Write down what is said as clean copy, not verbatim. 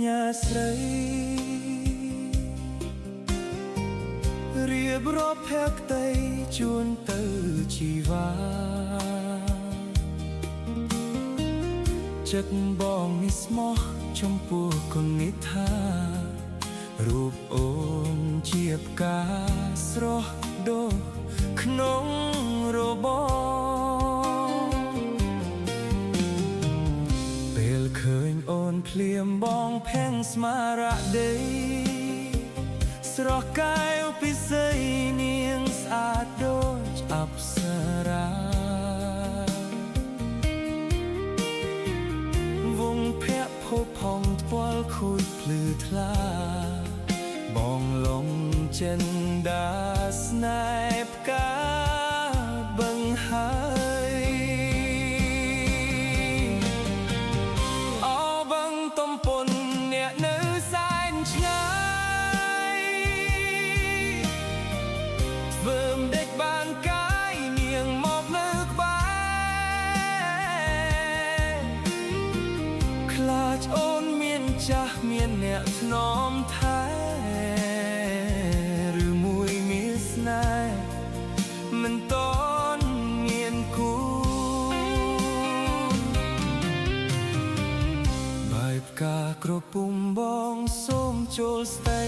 ញាស្រីរៀបរាប់ភក្តីជួនទៅជីវ៉ាចិត្តបងនេះស្មោះចំពោះគុណនេះថារូបអូនជាផ្កាស្រស់ដូរក្នុងរបរពេលឃើញអូនភ្លៀមបងផាំងស្មារតីស្រស់កាយពិសីនាងស្អាតដូចអប្សរាវងភ័ក្រភពផុងថ្ពាល់ខូចភ្លឺថ្លាបងលងចិនដាស្នេហ៍ផ្កាបឹងហើយអោបឹងទំពុនអ្នកនៅសែនឆ្ងាយធ្វើមដេចបានកាយនាងមកនៅក្បែរខ្លាចអូនមានចាស់មានអ្នកធ្នមថែឬមួយមានស្នេហ៍មិនតន់មានគូបាយផ្កាក្រពុំបងសូមចូលស្ដី